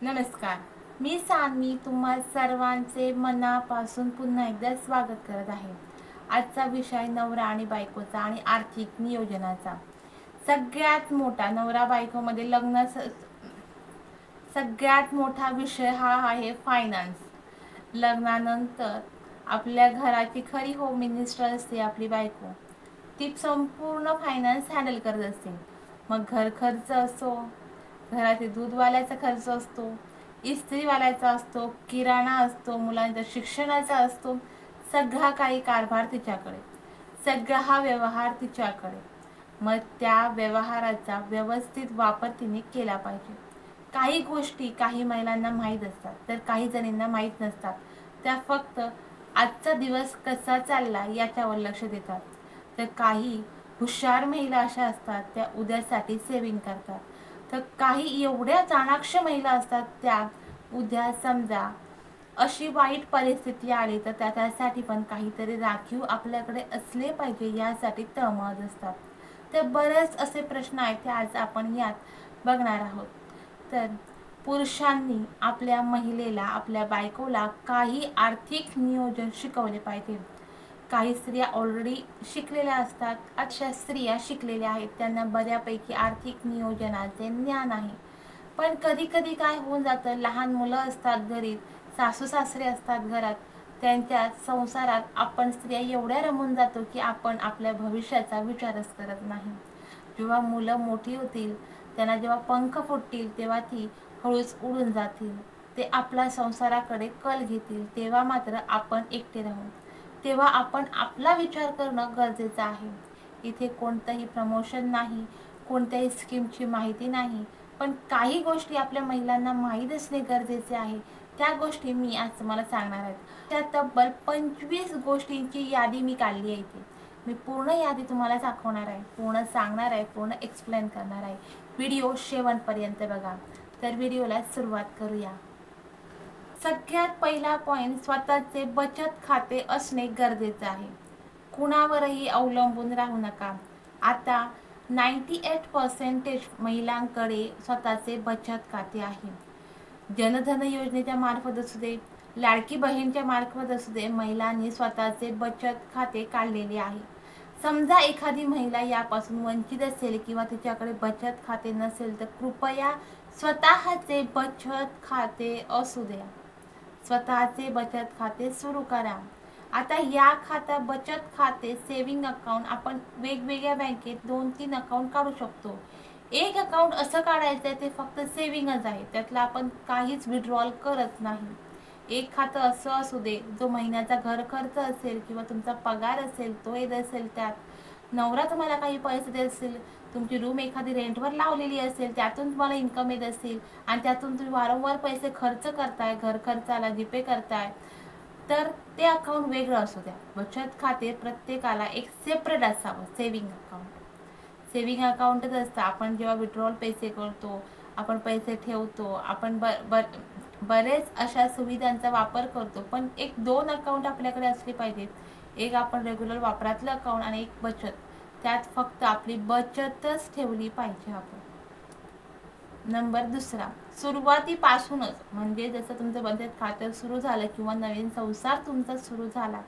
नमस्कार. मी सान्वी तुम्हा सर्वांचे मनापासून पुन्हा एकदा स्वागत करत आहे. आजचा विषय नवरा आणि बायकोचा आणि आर्थिक नियोजनाचा. सगळ्यात मोठा नवरा बायकोमध्ये सगळ्यात मोठा विषय हा आहे फायनान्स. लग्नानंतर आपल्या घराची खरी होम मिनिस्टर असते आपली बायको. ती संपूर्ण फायनान्स हँडल करत असते. मग घर खर्च असो, घरातील दूधवाल्याचा खर्च असतो, इस्त्रीवाल्याचा असतो, किराणा असतो, मुलांच्या शिक्षणाचा असतो, सगळा काही कारभार तिच्याकडे, सगळा हा व्यवहार तिच्याकडे. मग त्या व्यवहाराचा व्यवस्थित वापर तिने केला पाहिजे. काही गोष्टी काही महिलांना माहीत असतात तर काही जणींना माहीत नसतात. त्या फक्त आजचा दिवस कसा चालला याच्यावर लक्ष देतात. तर काही हुशार महिला अशा असतात त्या उद्यासाठी सेविंग करतात. तर काही एवढ्या चाणाक्ष महिला असतात त्या उद्या समजा अशी वाईट परिस्थिती आली तर त्यासाठी पण काहीतरी राखीव आपल्याकडे असले पाहिजे यासाठी तळमळत असतात. तर बरेच असे प्रश्न आहेत ते आज आपण यात बघणार आहोत. तर पुरुषांनी आपल्या महिलेला, आपल्या बायकोला काही आर्थिक नियोजन शिकवले पाहिजे. काही स्त्रिया ऑलरेडी शिकलेल्या असतात. अशा स्त्रिया शिकलेल्या आहेत, त्यांना बऱ्यापैकी आर्थिक नियोजनाचे ज्ञान आहे. पण कधी कधी काय होऊन जातं, लहान मुलं असतात घरी, सासू सासरे असतात घरात, त्यांच्या संसारात आपण स्त्रिया एवढ्या रमून जातो की आपण आपल्या भविष्याचा विचारच करत नाही. जेव्हा मुलं मोठी होतील, त्यांना जेव्हा पंख फुटतील तेव्हा ती हळूच उडून जातील. ते आपल्या संसाराकडे कल घेतील, तेव्हा मात्र आपण एकटे राहू. तेव्हा आपण आपला विचार करणं गरजेचं आहे. इथे कोणतंही प्रमोशन नाही, कोणत्याही स्कीमची माहिती नाही, पण काही गोष्टी आपल्या महिलांना माहीत असणे गरजेचे आहे. त्या गोष्टी मी आज तुम्हाला सांगणार आहे. त्या तब्बल 25 गोष्टींची यादी मी काढली आहे इथे. मी पूर्ण यादी तुम्हाला दाखवणार आहे, पूर्ण सांगणार आहे, पूर्ण एक्सप्लेन करणार आहे. व्हिडिओ शेवटपर्यंत बघा. तर व्हिडिओला सुरुवात करूया. सगळ्यात पहिला पॉईंट, स्वतःचे बचत खाते असणे गरजेचे आहे. कुणावरही अवलंबून राहू नका. आता 98% महिलांकडे स्वतःचे बचत खाते आहे. जनधन योजनेच्या मार्फत असू दे, लाडकी बहीणच्या मार्फत असू दे, महिलांनी स्वतःचे बचत खाते काढलेले आहे. समजा एखादी महिला यापासून वंचित असेल किंवा तिच्याकडे बचत खाते नसेल तर कृपया स्वतःचे बचत खाते असू द्या, स्वतःचे बचत खाते सुरू करा. आता या खाता बचत खाते सेविंग अकाउंट आपण वेगवेगळ्या बँकेत 2-3 अकाउंट काढू शकतो. एक अकाउंट असं काढायचं आहे ते फक्त सेविंगच आहे, त्यातलं आपण काहीच विड्रॉल करत नाही. एक खातं असं असू दे जो महिन्याचा घर खर्च असेल किंवा तुमचा पगार असेल तो येत असेल, त्यात नवरा तुम्हाला काही पैसे देत असेल, तुमची रूम एखादी रेंटवर लावलेली असेल त्यातून तुम्हाला इन्कम येत असेल आणि त्यातून तुम्ही वारंवार पैसे खर्च करताय, घर खर्चाला जीपे करताय, तर ते अकाउंट वेगळं असू द्या. बचत खाते प्रत्येकाला एक सेपरेट असावं. सेविंग अकाउंट सेविंग अकाउंटच असतं. आपण जेव्हा विड्रॉल पैसे करतो, आपण पैसे ठेवतो, आपण बरेच अशा सुविधांचा वापर करतो, पण 1-2 अकाउंट आपल्याकडे असले पाहिजेत. एक आपण रेग्युलर वापरातलं अकाउंट आणि एक बचत. त्यात फक्त आपली बचतच ठेवली पाहिजे आपण. नंबर दुसरा, सुरुवातीपासूनच म्हणजे जसं तुमचं बचत खातं सुरू झालं किंवा नवीन संसार तुमचा सुरू झाला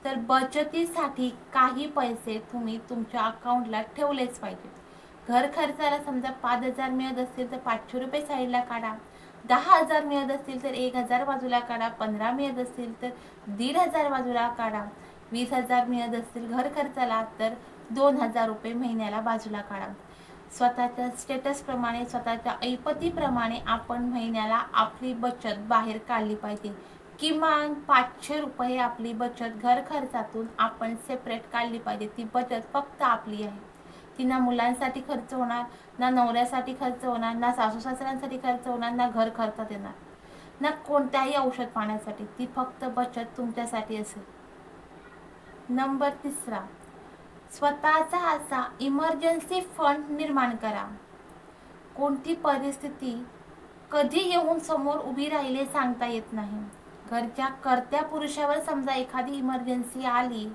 तर बचतीसाठी काही पैसे तुम्ही तुमच्या अकाउंटला ठेवलेच पाहिजेत. घर खर्चाला समजा 5,000 मिळत असतील तर 500 रुपये साईडला काढा. 10,000 मिळत असतील तर 1,000 बाजूला काढा. 15 मिळत असतील तर 1,500 बाजूला काढा. 20,000 मिळत असतील घर खर्चाला तर 2,000 रुपये महिन्याला बाजूला काढा. स्वतःच्या स्टेटसप्रमाणे, स्वतःच्या ऐपतीप्रमाणे आपण महिन्याला आपली बचत बाहेर काढली पाहिजे. किमान 500 रुपये आपली बचत घर खर्चातून आपण सेपरेट काढली पाहिजे. ती बचत फक्त आपली आहे. ती ना मुलांसाठी खर्च होणार, ना नवऱ्यासाठी खर्च होणार, ना सासू सासऱ्यांसाठी खर्च होणार, ना घर खर्चात येणार, ना कोणत्याही औषध पाण्यासाठी. ती फक्त बचत तुमच्यासाठी असेल. नंबर तिसरा, स्वतःचा असा इमर्जन्सी फंड निर्माण करा. कोणती परिस्थिती कधी येऊन समोर उभी राहिली सांगता येत नाही. घरच्या कर्त्या पुरुषावर समजा एखादी इमर्जन्सी आली,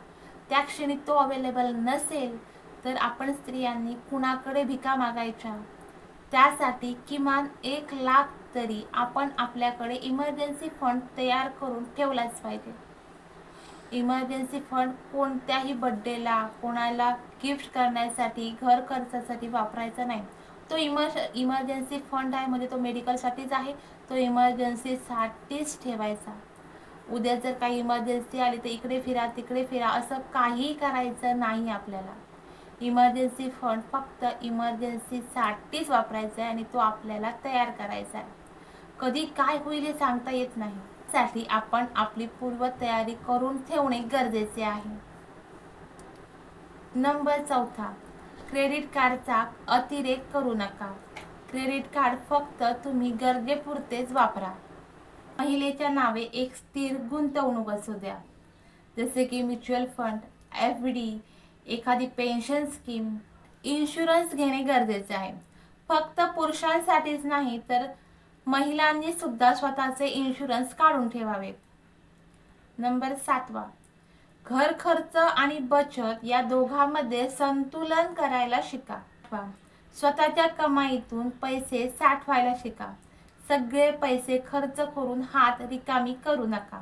त्या क्षणी तो अवेलेबल नसेल तर आपण स्त्रियांनी कुणाकडे भिका मागायच्या, त्यासाठी किमान 1 लाख तरी आपण आपल्याकडे इमर्जन्सी फंड तयार करून ठेवलाच पाहिजे. इमर्जन्सी फंड कोणत्याही बर्थडेला, कोणाला गिफ्ट करण्यासाठी, घर खर्चासाठी वापरायचा नाही. तो इमर्जन्सी फंड आहे म्हणजे तो मेडिकलसाठीच आहे. तो इमर्जन्सीसाठीच ठेवायचा. उद्या जर काही इमर्जन्सी आली तर इकडे फिरा तिकडे फिरा असं काही करायचं नाही आपल्याला. इमर्जन्सी फंड फक्त इमर्जन्सीसाठीच वापरायचा आहे आणि तो आपल्याला तयार करायचा आहे. कधी काय होईल हे सांगता येत नाही. साठी आपण आपली पूर्वतयारी करून ठेवणे गरजेचे आहे. नंबर 4, क्रेडिट कार्डचा अतिरेक करू नका. क्रेडिट कार्ड फक्त तुम्ही गरजेपुरतेच वापरा. महिलेच्या नावे एक स्थिर गुंतवणूक असू द्या, जसे की म्युच्युअल फंड, FD, एखादी पेन्शन स्कीम, इन्शुरन्स घेणे गरजेचे आहे. फक्त पुरुषांसाठीच नाही तर महिलांनी सुद्धा स्वतःचे इन्शुरन्स काढून ठेवावेत. नंबर 7, घर खर्च आणि बचत या दोघांमध्ये संतुलन करायला शिका. स्वतःच्या कमाईतून पैसे साठवायला शिका. सगळे पैसे खर्च करून हात रिकामी करू नका.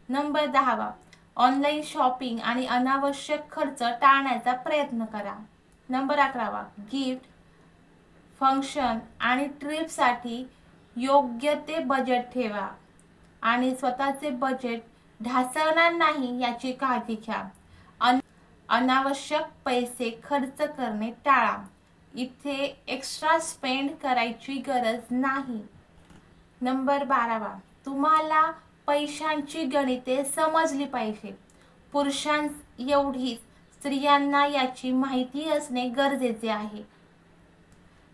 नंबर 10, ऑनलाईन शॉपिंग आणि अनावश्यक खर्च टाळण्याचा प्रयत्न करा. नंबर 11, गिफ्ट, फंक्शन आणि ट्रिपसाठी योग्य ते बजेट ठेवा आणि स्वतःचे बजेट ढासळणार नाही याची काळजी घ्या. अनावश्यक पैसे खर्च करणे टाळा. इथे एक्स्ट्रा स्पेंड करायची गरज नाही. नंबर 12, तुम्हाला पैशांची गणिते समजली पाहिजे. पुरुषांस एवढीच स्त्रियांना याची माहिती असणे गरजेचे आहे.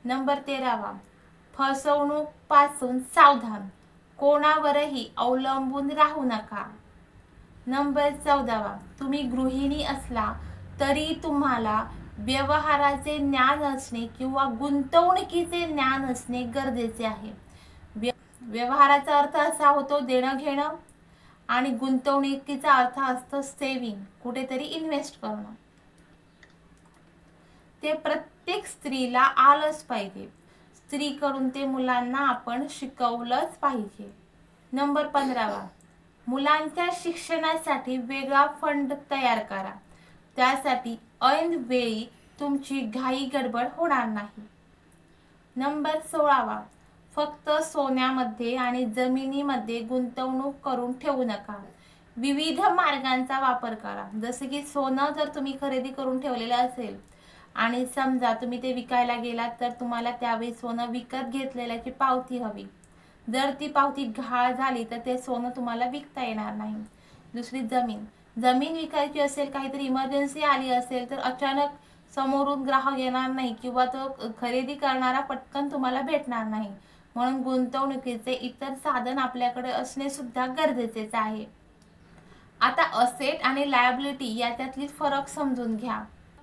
नंबर 13, फसवणूक पासून सावधान. कोणावरही अवलंबून राहू नका. नंबर 14, तुम्ही गृहिणी असला तरी तुम्हाला व्यवहाराचे ज्ञान असणे किंवा गुंतवणुकीचे ज्ञान असणे गरजेचे आहे. व्यवहाराचा अर्थ असा होतो देणं घेणं आणि गुंतवणुकीचा अर्थ असतो सेविंग, कुठेतरी इन्व्हेस्ट करणं. ते प्रत्येक स्त्रीला आलंच पाहिजे. स्त्रीकडून ते मुलांना आपण शिकवलंच पाहिजे. नंबर 15, मुलांच्या शिक्षणासाठी वेगळा फंड तयार करा. त्यासाठी ऐन वेळी तुमची घाई गडबड होणार नाही. नंबर 16, फक्त सोन्यामध्ये आणि जमिनीमध्ये गुंतवणूक करून ठेवू नका. विविध मार्गांचा वापर करा. जसे की सोनं जर तुम्ही खरेदी करून ठेवलेलं असेल आणि समजा तुम्ही ते विकायला गेलात तर तुम्हाला त्यावेळी सोनं विकत घेतलेल्याची पावती हवी. जर ती पावती गहाळ झाली तर ते सोनं तुम्हाला विकता येणार नाही. दुसरी जमीन विकायची असेल, काहीतरी इमर्जन्सी आली असेल तर अचानक समोरून ग्राहक येणार नाही किंवा तो खरेदी करणारा पटकन तुम्हाला भेटणार नाही. म्हणून गुंतवणुकीचे इतर साधन आपल्याकडे असणे सुद्धा गरजेचेच आहे. आता असेट आणि लायबिलिटी याच्यातली फरक समजून घ्या.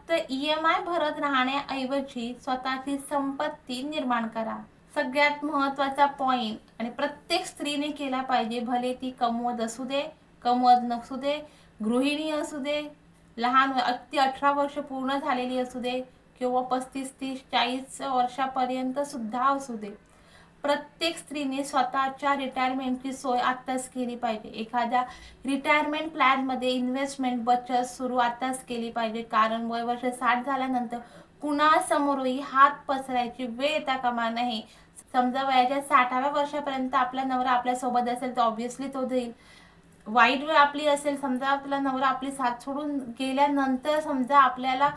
तर EMI भरत राहण्याऐवजी स्वतःची संपत्ती निर्माण करा. सगळ्यात महत्त्वाचा पॉइंट आणि प्रत्येक स्त्रीने केला पाहिजे, भले ती कमवत असू दे, कमवत नसू दे, गृहिणी असू दे, लहान अगदी 18 वर्ष पूर्ण झालेली असू दे किंवा 35, 30, 40 वर्षापर्यंत सुद्धा असू दे, प्रत्येक स्त्रीने स्वतःच्या रिटायरमेंटची सोय आत्ताच केली पाहिजे. एखाद्या रिटायरमेंट प्लॅनमध्ये इन्व्हेस्टमेंट बचत सुरू आत्ताच केली पाहिजे. कारण वर्ष 60 झाल्यानंतर कुणासमोरही हात पसरायची वेळ येता कामा नये. समजा वयाच्या 60व्या वर्षापर्यंत आपला नवरा आपल्यासोबत असेल तर ऑब्व्हियसली तो देईल. वाईट वेळ आपली असेल, समजा आपला नवरा आपली साथ सोडून गेल्यानंतर समजा आपल्याला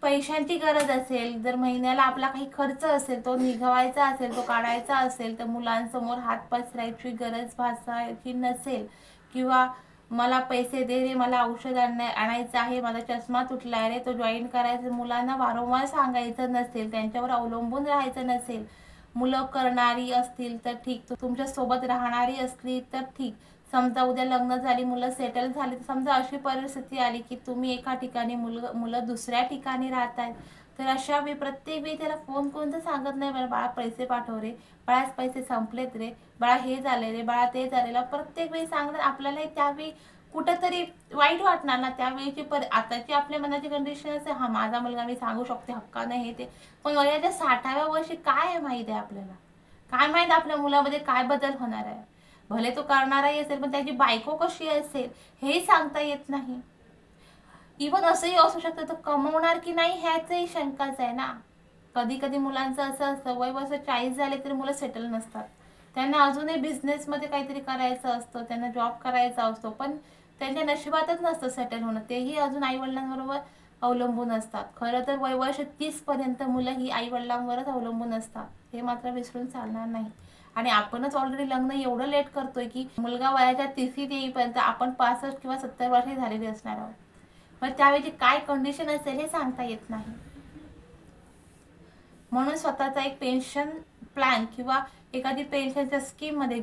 पैशांची गरज असेल, जर महिन्याला आपला काही खर्च असेल तो निघवायचा असेल, तो काढायचा असेल, तर मुलांसमोर हात पसरायची गरज भासायची नसेल किंवा मला पैसे दे रे, मला औषध आणायचं आहे, माझा चष्मा तुटलाय रे, तो जॉईन करायचं, मुलांना वारंवार सांगायचं नसेल, त्यांच्यावर अवलंबून राहायचं नसेल, मुलं करणारी असतील तर ठीक, तुमच्या सोबत राहणारी असली तर ठीक. समजा उद्या लग्न झाली, मुलं सेटल झाली, समजा अशी परिस्थिती आली की तुम्ही एका ठिकाणी, मुलं दुसऱ्या ठिकाणी राहतायत, तर अशा वेळी प्रत्येक वेळी त्याला फोन करून तर सांगत नाही बाळा पैसे पाठव रे, बाळा पैसे संपलेत रे, बाळा हे झाले रे, बाळा ते झालेलं, प्रत्येक वेळी सांगत आपल्याला त्यावेळी कुठंतरी वाईट वाटणार ना त्यावेळीची. आताची आपल्या मनाची कंडिशन असे, हा माझा मुलगा मी सांगू शकते हक्काने हे ते, पण वयाच्या 60व्या वर्षी काय आहे माहिती आहे आपल्याला, काय माहित आपल्या मुलामध्ये काय बदल होणार आहे. भले तो करणाराही असेल पण त्याची बायको कशी असेल हेही सांगता येत नाही. इव्हन असंही असू शकतं तर कमवणार की नाही ह्याचही शंकाच आहे ना. कधी कधी मुलांचं असं असतं, वय वर्ष 40 झाले तरी मुलं सेटल नसतात. त्यांना अजूनही बिझनेसमध्ये काहीतरी करायचं असतं, त्यांना जॉब करायचा असतो, पण त्यांच्या नशिबातच नसतं सेटल होणं. तेही अजून आईवडिलांबरोबर अवलंबून असतात. खरं तर वय वर्ष 30 पर्यंत मुलं ही आईवडिलांवरच अवलंबून असतात, हे मात्र विसरून चालणार नाही. आणि आपणच ऑलरेडी लग्न एवढं लेट करतोय की मुलगा वयाच्या 30 येईपर्यंत आपण 65 किंवा 70 वर्षे झालेली असणार आहोत. पण त्यावेळी काय कंडिशन असेल हे सांगता येत नाही. म्हणून स्वतःचा एक पेन्शन प्लॅन किंवा एखादी पेन्शनच्या स्कीममध्ये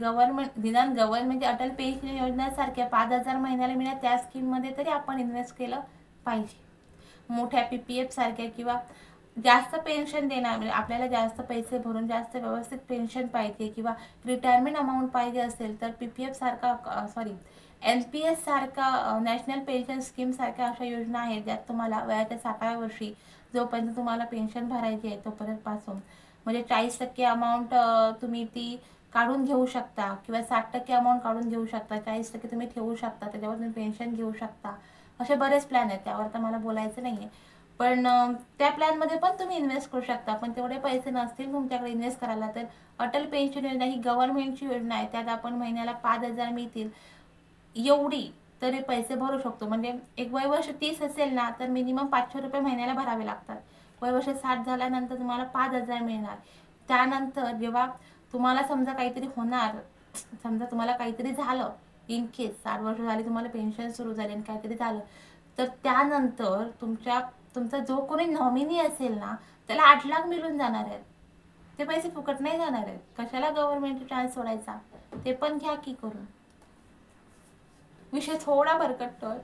निदान गव्हर्नमेंट अटल पेन्शन योजनेसारख्या 5,000 महिन्याला मिळेल त्या स्कीममध्ये तरी आपण इन्व्हेस्ट केलं पाहिजे. मोठ्या PPF सारख्या किंवा जास्त पेन्शन देणार, म्हणजे आपल्याला जास्त पैसे भरून जास्त व्यवस्थित पेन्शन पाहिजे किंवा रिटायरमेंट अमाऊंट पाहिजे असेल तर PPF सारखा NPS सारखा नॅशनल पेन्शन स्कीम सारख्या अशा योजना आहेत ज्यात तुम्हाला वयाच्या 60व्या वर्षी जोपर्यंत तुम्हाला पेन्शन भरायची आहे तोपर्यंत पासून म्हणजे 40% अमाऊंट तुम्ही ती काढून घेऊ शकता किंवा 60% अमाऊंट काढून घेऊ शकता, 40% तुम्ही ठेवू शकता, त्याच्यावर तुम्ही पेन्शन घेऊ शकता. असे बरेच प्लॅन आहेत, त्यावर तर मला बोलायचं नाहीये. पण त्या प्लॅनमध्ये पण तुम्ही इन्व्हेस्ट करू शकता. पण तेवढे पैसे नसतील तुमच्याकडे इन्व्हेस्ट करायला तर अटल पेन्शन योजना ही गव्हर्नमेंटची योजना आहे, त्यात आपण महिन्याला 5,000 मिळतील एवढी तरी पैसे भरू शकतो. म्हणजे एक वय वर्ष 30 असेल ना तर मिनिमम 500 रुपये महिन्याला भरावे लागतात. वय वर्ष 60 झाल्यानंतर तुम्हाला 5,000 मिळणार. त्यानंतर जेव्हा तुम्हाला समजा काहीतरी होणार, समजा तुम्हाला काहीतरी झालं, इन केस 60 वर्ष झाली तुम्हाला पेन्शन सुरू झाली आणि काहीतरी झालं, तर त्यानंतर तुमचा जो कोणी नॉमिनी असेल ना त्याला 8 लाख मिळून जाणार आहेत. ते पैसे फुकट नाही जाणार आहेत. कशाला गव्हर्नमेंट चान्स सोडायचा, ते पण घ्या की करून. विषय थोडा भरकटतोय,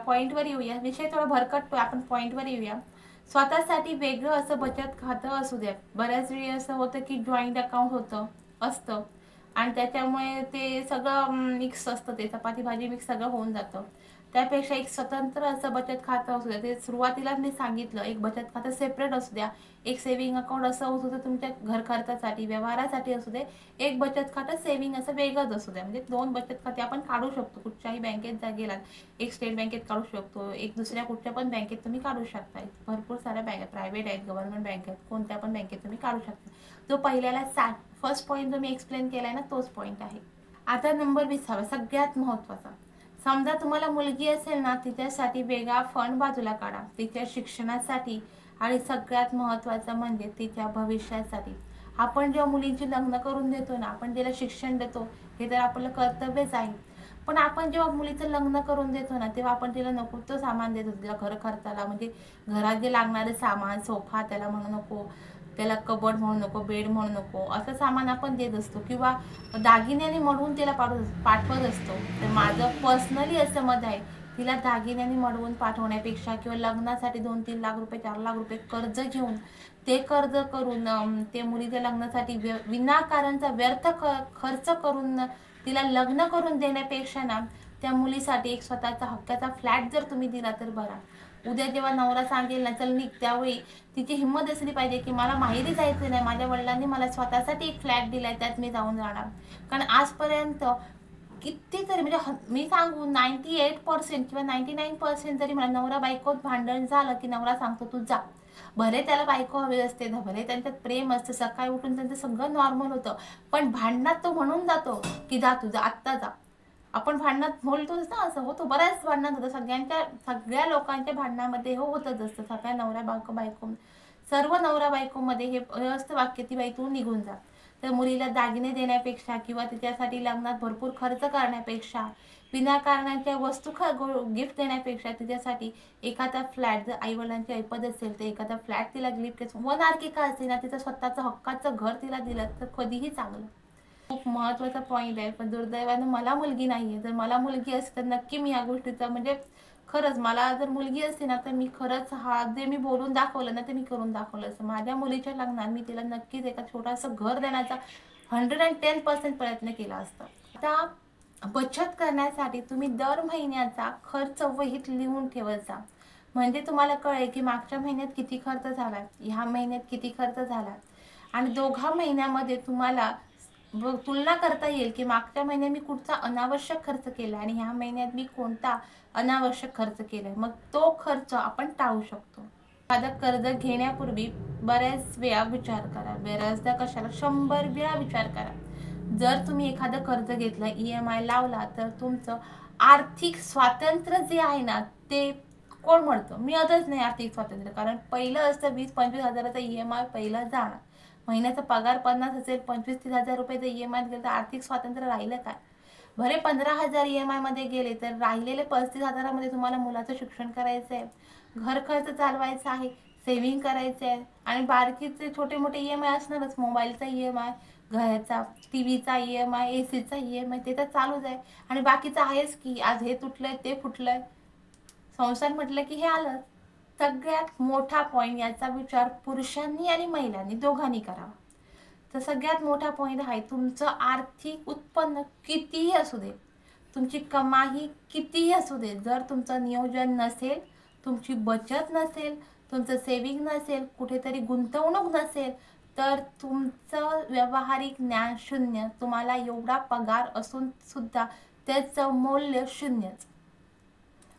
पॉईंटवर येऊया. विषय थोडा भरकटतोय, आपण पॉईंटवर येऊया. स्वतःसाठी वेगळं असं बचत खातं असू द्या. बऱ्याच वेळी असं होतं की जॉईंट अकाउंट असतं आणि त्याच्यामुळे ते सगळं मिक्स असतं, ते चपाती भाजी मिक्स सगळं होऊन जातं. त्यापेक्षा एक स्वतंत्र असं बचत खातं असू द्या. ते सुरुवातीलाच मी सांगितलं, एक बचत खातं सेपरेट असू द्या, एक सेव्हिंग अकाउंट असं असू द्या तुमच्या घर खर्चासाठी व्यवहारासाठी असू दे, एक बचत खातं सेव्हिंग असं वेगळंच असू द्या. म्हणजे 2 बचत खाते आपण काढू शकतो. कुठच्याही बँकेत जर गेलात, एक स्टेट बँकेत काढू शकतो, एक दुसऱ्या कुठच्या पण बँकेत तुम्ही काढू शकता. भरपूर साऱ्या बँका प्रायव्हेट आहेत, गव्हर्नमेंट बँक आहेत, कोणत्या पण बँकेत तुम्ही काढू शकता. जो पहिल्याला फर्स्ट पॉईंट जो मी एक्सप्लेन केलाय ना तोच पॉईंट आहे. आता नंबर 20 सगळ्यात महत्त्वाचा. समजा तुम्हाला मुलगी असेल ना, तिच्यासाठी वेगळा फंड बाजूला काढा, तिच्या शिक्षणासाठी आणि सगळ्यात महत्त्वाचं म्हणजे तिच्या भविष्यासाठी. आपण जेव्हा मुलींची लग्न करून देतो ना, आपण तिला शिक्षण देतो, हे तर आपलं कर्तव्यच आहे. पण आपण जेव्हा मुलीचं लग्न करून देतो ना तेव्हा आपण तिला नको तो सामान देतो, तिला घर खर्चाला. म्हणजे घरात जे लागणारे सामान, सोफा त्याला म्हणू नको, त्याला कबड म्हणू नको, बेड म्हणू नको, असं सामान आपण देत असतो किंवा दागिन्याने मडवून तिला पाठवत असतो. तर माझं पर्सनली असं मत आहे, तिला दागिन्याने मडवून पाठवण्यापेक्षा किंवा लग्नासाठी 2-3 लाख रुपये 4 लाख रुपये कर्ज घेऊन ते कर्ज करून ते मुलीच्या लग्नासाठी विनाकारणचा व्यर्थ खर्च करून तिला लग्न करून देण्यापेक्षा ना त्या मुलीसाठी एक स्वतःचा हक्काचा फ्लॅट जर तुम्ही दिला तर बरा. उद्या जेव्हा नवरा सांगेल ना चल निघ, त्यावेळी तिची हिंमत असली पाहिजे की मला माहेरी जायचं नाही, माझ्या वडिलांनी मला स्वतःसाठी एक फ्लॅट दिलाय त्यात मी जाऊन राहणार. कारण आजपर्यंत कितीतरी म्हणजे मी सांगू 98% किंवा 99% जरी मला नवरा बायकोत भांडण झालं की नवरा सांगतो तू जा. भले त्याला बायको हवी असते, भले त्यांच्यात प्रेम असतं, सकाळी उठून त्यांचं सगळं नॉर्मल होतं, पण भांडणात तो म्हणून जातो की जा तुझा आत्ता जा. आपण भांडणात बोलतोच ना, असं होतं, बऱ्याच भांडणात होतं. सगळ्या लोकांच्या भांडणामध्ये होतच असतं. सगळ्या नवरा बायको सर्व नवरा बायकोमध्ये हे असतं वाक्य ती बाई तू निघून जा. तर मुलीला दागिने देण्यापेक्षा किंवा तिच्यासाठी लग्नात भरपूर खर्च करण्यापेक्षा, विनाकारणाच्या वस्तू गिफ्ट देण्यापेक्षा तिच्यासाठी एखादा फ्लॅट, जर आईवडिलांची ऐपत असेल तर एखादा फ्लॅट तिला गिफ्ट, 1 RK का असेल ना, तिचं स्वतःचं हक्काचं घर तिला दिलं तर कधीही चांगलं. खूप महत्त्वाचा पॉईंट आहे. पण दुर्दैवानं मला मुलगी नाहीये. जर मला मुलगी असती तर नक्की मी या गोष्टीचा म्हणजे खरंच मला जर मुलगी असती ना तर मी खरंच हा जे मी बोलून दाखवलं ना ते मी करून दाखवलं असतं. माझ्या मुलीच्या लग्नात मी तिला नक्कीच एका छोटंसं घर देण्याचा 110% प्रयत्न केला असता. आता बचत करण्यासाठी तुम्ही दर महिन्याचा खर्च वहीत लिहून ठेवायचा. म्हणजे तुम्हाला कळेल की मागच्या महिन्यात किती खर्च झाला, ह्या महिन्यात किती खर्च झाला, आणि दोघा महिन्यामध्ये तुम्हाला तुलना करता येईल की मागच्या महिन्यात मी कुठचा अनावश्यक खर्च केला आणि ह्या महिन्यात मी कोणता अनावश्यक खर्च केलाय. मग तो खर्च आपण टाळू शकतो. एखादं कर्ज घेण्यापूर्वी बऱ्याच वेळा विचार करा, बऱ्याचदा कशाला 100 वेळा विचार करा. जर तुम्ही एखादं कर्ज घेतलं, EMI लावला, तर तुमचं आर्थिक स्वातंत्र्य जे आहे ना ते कोण म्हणतं, मिळतच नाही आर्थिक स्वातंत्र्य. कारण पहिलं असतं 20-25 हजाराचा EMI पहिलं जाणार. महिन्याचा पगार 50 असेल, 25-30 हजार रुपये जर EMI गेलं तर आर्थिक स्वातंत्र्य राहिलं काय? भले 15,000 EMI मध्ये गेले तर राहिलेले 35,000मध्ये तुम्हाला मुलाचं शिक्षण करायचं आहे, घर खर्च चालवायचा आहे, सेव्हिंग करायचे आहे, आणि बारकीचे छोटे मोठे EMI असणारच. मोबाईलचा EMI, घराचा TVचा EMI, ACचा EMI, ते तर चालूच आहे. आणि बाकीचं आहेच की आज हे तुटलंय ते फुटलंय, संसार म्हटलं की हे आलं. सगळ्यात मोठा पॉईंट, याचा विचार पुरुषांनी आणि महिलांनी दोघांनी करावा. तर सगळ्यात मोठा पॉईंट आहे, तुमचं आर्थिक उत्पन्न कितीही असू दे, तुमची कमाई कितीही असू दे, जर तुमचं नियोजन नसेल, तुमची बचत नसेल, तुमचं सेव्हिंग नसेल, कुठेतरी गुंतवणूक नसेल, तर तुमचं व्यावहारिक ज्ञान शून्य. तुम्हाला एवढा पगार असून सुद्धा त्याचं मूल्य शून्यच.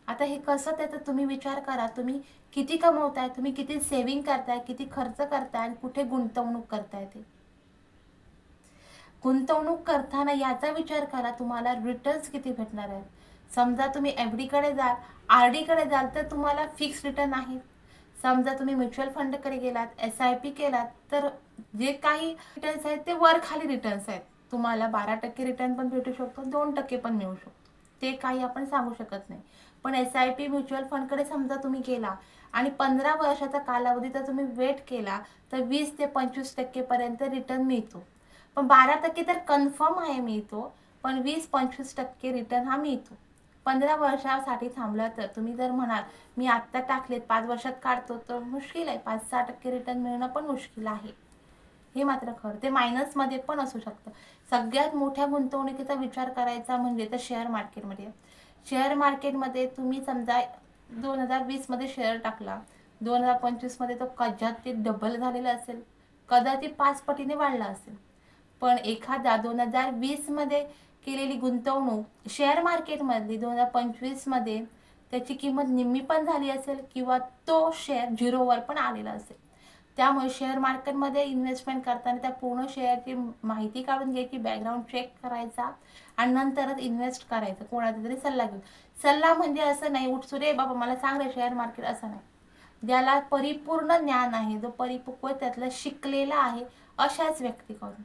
आता हे कसं, त्याचा तुम्ही विचार करा. तुम्ही किती कमवताय, तुम्ही किती सेव्हिंग करताय, किती खर्च करताय आणि कुठे गुंतवणूक करताय. ते गुंतवणूक करताना याचा विचार करा, तुम्हाला रिटर्न्स किती भेटणार आहेत. समजा तुम्ही FD कडे जाल, RD कडे जाल तर तुम्हाला फिक्स रिटर्न आहे. समजा तुम्ही म्युच्युअल फंडकडे गेलात, SIP केलात, तर जे काही रिटर्न्स आहेत ते वर खाली रिटर्न्स आहेत. तुम्हाला 12% रिटर्न पण भेटू शकतो, 2% पण मिळू शकतो, ते काही आपण सांगू शकत नाही. पण SIP म्युच्युअल फंडकडे समजा तुम्ही गेला आणि 15 वर्षाचा कालावधीचा तुम्ही वेट केला तर 20 ते 25% पर्यंत रिटर्न मिळतो. पण 12% तर कन्फर्म आहे मिळतो, पण 20-25% रिटर्न हा मिळतो. 15 वर्षासाठी थांबला तर तुम्ही जर म्हणाल मी आत्ता टाकलेत 5 वर्षात काढतो, तर मुश्किल आहे. 5-6% रिटर्न मिळणं पण मुश्किल आहे. हे मात्र खरं, ते मायनसमध्ये पण असू शकतं. सगळ्यात मोठ्या गुंतवणुकीचा विचार करायचा म्हणजे तर शेअर मार्केटमध्ये. शेअर मार्केटमध्ये तुम्ही समजा 2020 मध्ये शेअर टाकला, 2025 मध्ये तो कदाचित डबल झालेला असेल, कदाचित 5 पटीने वाढला असेल. पण एखादा 2020 मध्ये केलेली गुंतवणूक शेअर मार्केटमधली 2025 मध्ये त्याची किंमत निम्मी पण झाली असेल किंवा तो शेअर झिरोवर पण आलेला असेल. त्यामुळे शेअर मार्केटमध्ये इन्व्हेस्टमेंट करताना त्या पूर्ण शेअरची माहिती काढून घ्यायची, बॅकग्राऊंड चेक करायचा आणि नंतरच इन्व्हेस्ट करायचं, कोणाचा तरी सल्ला घेऊन. सल्ला म्हणजे असं नाही उठसू रे बाबा मला सांग रे शेअर मार्केट, असं नाही. ज्याला परिपूर्ण ज्ञान आहे, जो परिपक्व त्यातलं शिकलेला आहे, अशाच व्यक्तीकडून.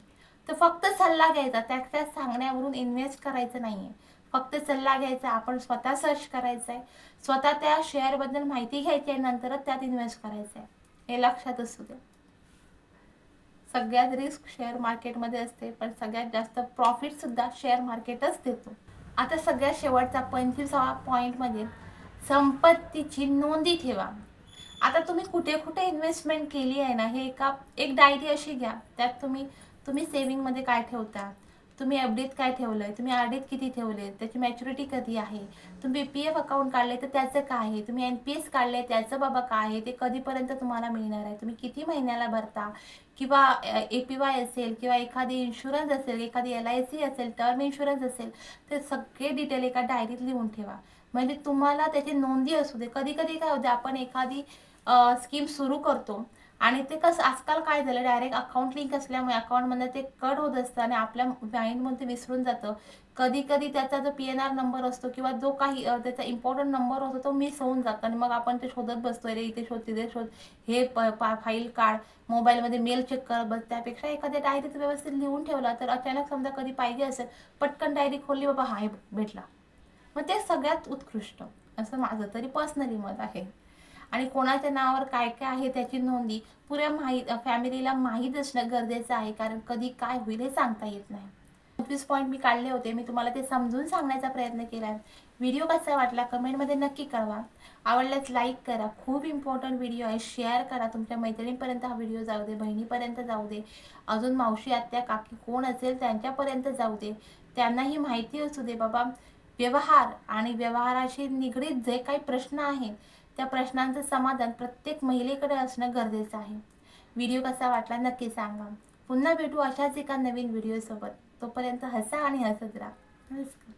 तर फक्त सल्ला घ्यायचा, त्या सांगण्यावरून इन्व्हेस्ट करायचं नाहीये. फक्त सल्ला घ्यायचा, आपण स्वतः सर्च करायचं आहे, स्वतः त्या शेअरबद्दल माहिती घ्यायची आहे, नंतरच त्यात इन्व्हेस्ट करायचं आहे. हे लक्षात असू द्या. सगळ्यात रिस्क शेअर मार्केटमध्ये असते, पण सगळ्यात जास्त प्रॉफिट सुद्धा शेअर मार्केटच देतो. आता सगळ्यात शेवटचा 25वा पॉईंट म्हणजे संपत्तीची नोंदी ठेवा. आता तुम्ही कुठे कुठे इन्व्हेस्टमेंट केली आहे ना, हे एक डायरी अशी घ्या. त्यात तुम्ही सेव्हिंगमध्ये काय ठेवता, तुम्ही FDत काय ठेवलंय, तुम्ही RDत किती ठेवले, त्याची मॅच्युरिटी कधी आहे, तुम्ही PF अकाउंट काढले तर त्याचं काय आहे, तुम्ही NPS काढले त्याचं बाबा काय आहे, ते कधीपर्यंत तुम्हाला मिळणार आहे, तुम्ही किती महिन्याला भरता, किंवा APY असेल किंवा एखादी इन्शुरन्स असेल, एखादी LIC असेल, टर्म इन्शुरन्स असेल, ते सगळे डिटेल एका डायरीत लिहून ठेवा. म्हणजे तुम्हाला त्याची नोंदी असू दे. कधी कधी काय होते, आपण एखादी स्कीम सुरू करतो आणि ते कसं आजकाल काय झालं, डायरेक्ट अकाउंट लिंक असल्यामुळे अकाउंटमध्ये ते कट होत असतं आणि आपल्या माइंडमध्ये ते विसरून जातं. कधी कधी त्याचा जो PNR नंबर असतो किंवा जो काही त्याचा इम्पॉर्टंट नंबर होतो तो मिस होऊन जातो आणि मग आपण ते शोधत बसतोय, रे इथे शोध तिथे शोध, हे फाईल काढ, मोबाईलमध्ये मेल चेक करत बस. त्यापेक्षा एखाद्या डायरीत व्यवस्थित लिहून ठेवला तर अचानक समजा कधी पाहिजे असेल, पटकन डायरी खोलली, बाबा हा भेटला, मग ते सगळ्यात उत्कृष्ट, असं माझं तरी पर्सनली मत आहे. आणि कोणाच्या नावावर काय काय आहे त्याची नोंदी पुऱ्या फॅमिलीला माहीत असणं गरजेचं आहे, कारण कधी काय होईल हे सांगता येत नाही. 25 पॉईंट मी काढले होते, मी तुम्हाला ते समजून सांगण्याचा प्रयत्न केला आहे. व्हिडिओ कसा वाटला कमेंटमध्ये नक्की कळवा. आवडल्यास लाईक करा. खूप इम्पॉर्टंट व्हिडिओ आहे. शेअर करा. तुमच्या मैत्रिणींपर्यंत हा व्हिडिओ जाऊ दे, बहिणीपर्यंत जाऊ दे, अजून मावशी आत्या काकी कोण असेल त्यांच्यापर्यंत जाऊ दे, त्यांनाही माहिती असू दे बाबा. व्यवहार आणि व्यवहाराशी निगडीत जे काही प्रश्न आहेत त्या प्रश्नांचं समाधान प्रत्येक महिलेकडे असणं गरजेचं आहे. व्हिडिओ कसा वाटला नक्की सांगा. पुन्हा भेटू अशाच एका नवीन व्हिडिओसोबत. तोपर्यंत हसा आणि हसत राहा. नमस्कार.